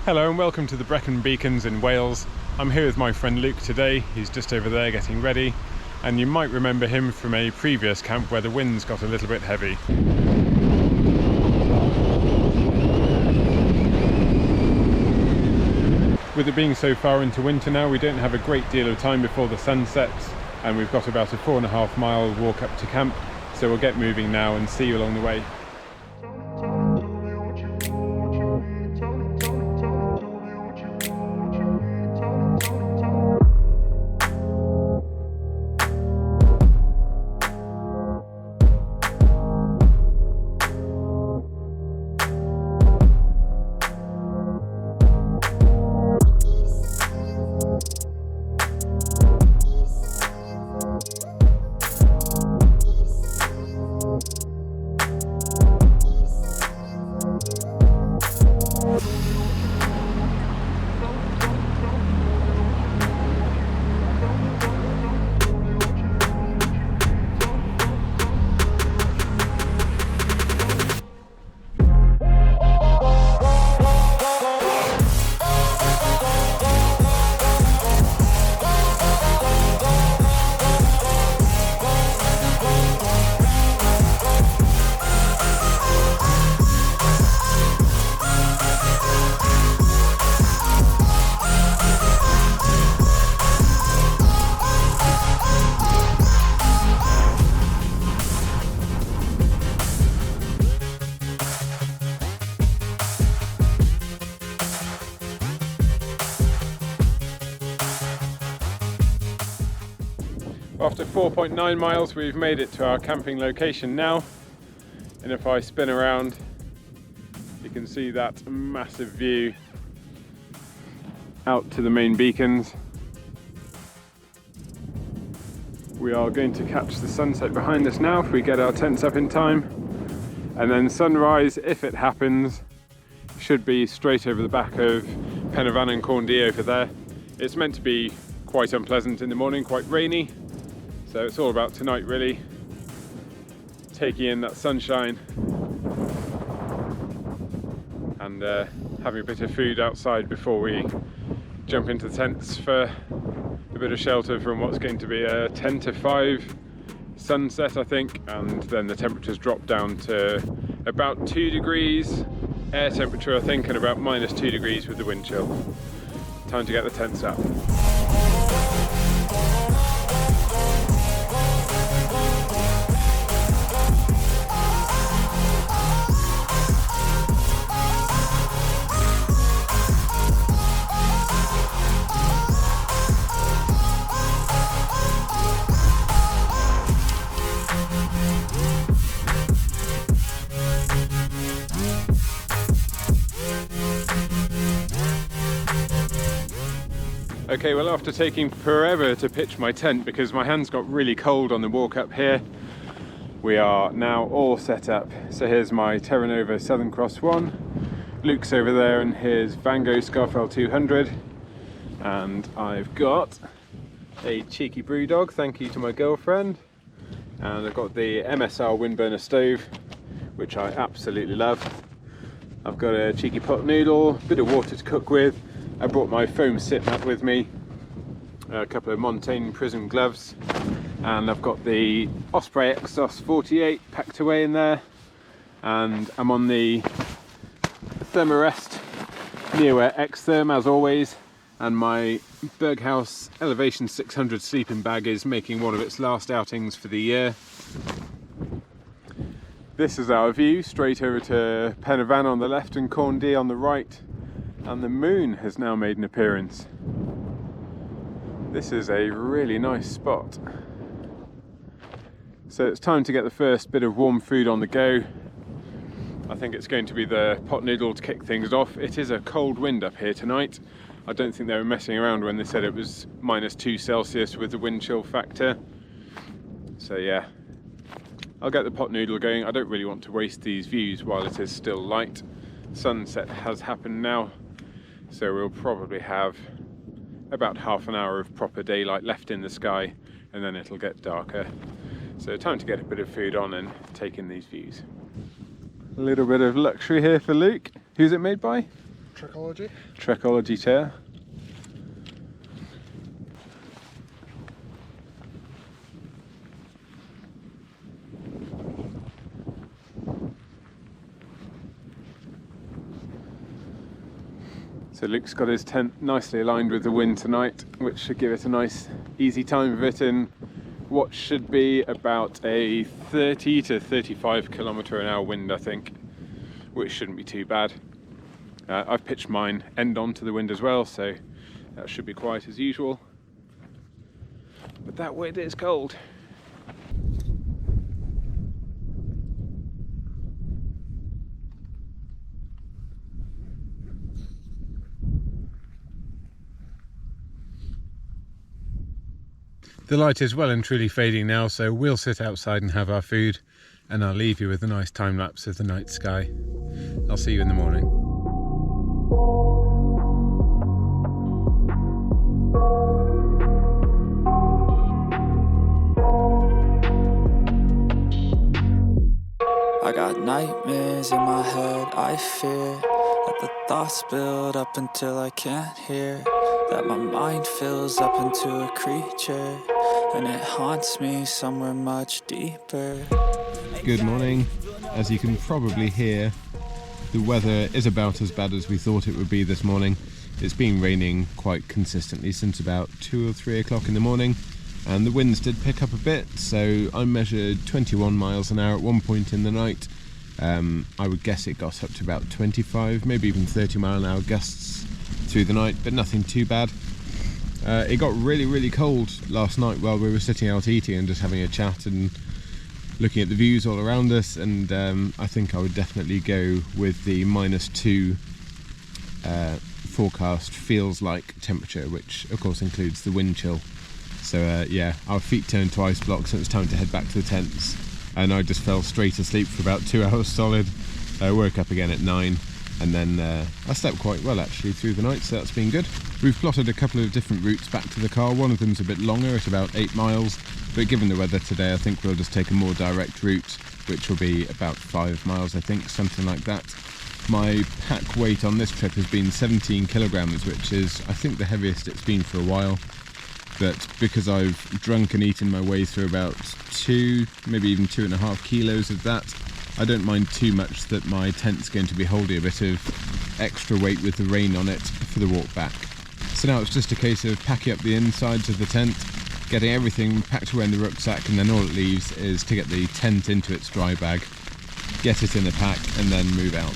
Hello and welcome to the Brecon Beacons in Wales. I'm here with my friend Luke today. He's just over there getting ready, and you might remember him from a previous camp where the winds got a little bit heavy. With it being so far into winter now, we don't have a great deal of time before the sun sets, and we've got about a 4.5 mile walk up to camp, so we'll get moving now and see you along the way. After 4.9 miles, we've made it to our camping location now, and if I spin around, you can see that massive view out to the main beacons. We are going to catch the sunset behind us now if we get our tents up in time, and then sunrise, if it happens, should be straight over the back of Pen y Fan and Corndy over there. It's meant to be quite unpleasant in the morning, quite rainy. So it's all about tonight really, taking in that sunshine and having a bit of food outside before we jump into the tents for a bit of shelter from what's going to be a 10 to 5 sunset, I think, and then the temperatures drop down to about 2 degrees air temperature, I think, and about -2 degrees with the wind chill. Time to get the tents up. Okay, well, after taking forever to pitch my tent because my hands got really cold on the walk up here, we are now all set up. So here's my Terra Nova Southern Cross 1, Luke's over there, and here's Van Gogh Scarfell 200, and I've got a cheeky brew dog, thank you to my girlfriend, and I've got the MSR Windburner stove, which I absolutely love. I've got a cheeky pot noodle, bit of water to cook with. I brought my foam sit mat with me, a couple of Montaigne Prism gloves, and I've got the Osprey Exos 48 packed away in there, and I'm on the Thermarest NeoAir XTherm as always, and my Berghaus Elevation 600 sleeping bag is making one of its last outings for the year. This is our view, straight over to Pen y Fan on the left and Corndy on the right. And the moon has now made an appearance. This is a really nice spot. So it's time to get the first bit of warm food on the go. I think it's going to be the pot noodle to kick things off. It is a cold wind up here tonight. I don't think they were messing around when they said it was -2 Celsius with the wind chill factor. So yeah, I'll get the pot noodle going. I don't really want to waste these views while it is still light. Sunset has happened now, so we'll probably have about half an hour of proper daylight left in the sky, and then it'll get darker. So time to get a bit of food on and take in these views. A little bit of luxury here for Luke. Who's it made by? Trekology chair. So Luke's got his tent nicely aligned with the wind tonight, which should give it a nice easy time of it in what should be about a 30 to 35 km/h wind, I think, which shouldn't be too bad. I've pitched mine end on to the wind as well, so that should be quiet as usual. But that wind is cold. The light is well and truly fading now, so we'll sit outside and have our food, and I'll leave you with a nice time lapse of the night sky. I'll see you in the morning. I got nightmares in my head, I fear that the thoughts build up until I can't hear, that my mind fills up into a creature, and it haunts me somewhere much deeper. Good morning. As you can probably hear, the weather is about as bad as we thought it would be this morning. It's been raining quite consistently since about 2 or 3 o'clock in the morning, and the winds did pick up a bit, so I measured 21 miles an hour at one point in the night. I would guess it got up to about 25, maybe even 30 mile an hour gusts through the night, but nothing too bad. It got really cold last night while we were sitting out eating and just having a chat and looking at the views all around us, and I think I would definitely go with the -2 forecast feels like temperature, which of course includes the wind chill. So yeah, our feet turned to ice blocks and it was time to head back to the tents, and I just fell straight asleep for about 2 hours solid. I woke up again at 9, and then I slept quite well actually through the night, so that's been good. We've plotted a couple of different routes back to the car. One of them's a bit longer at about 8 miles, but given the weather today I think we'll just take a more direct route, which will be about 5 miles I think, something like that. My pack weight on this trip has been 17 kilograms, which is I think the heaviest it's been for a while. But because I've drunk and eaten my way through about 2, maybe even 2.5 kilos of that, I don't mind too much that my tent's going to be holding a bit of extra weight with the rain on it for the walk back. So now it's just a case of packing up the insides of the tent, getting everything packed away in the rucksack, and then all it leaves is to get the tent into its dry bag, get it in the pack, and then move out.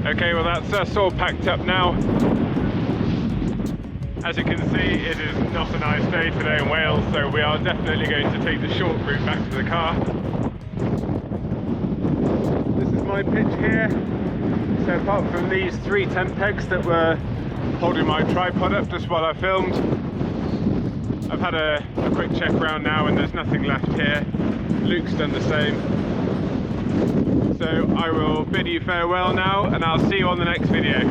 Okay, well that's us all packed up now. As you can see, it is not a nice day today in Wales, so we are definitely going to take the short route back to the car. This is my pitch here. So apart from these 3 tent pegs that were holding my tripod up just while I filmed, I've had a quick check around now and there's nothing left here. Luke's done the same. So I will bid you farewell now, and I'll see you on the next video.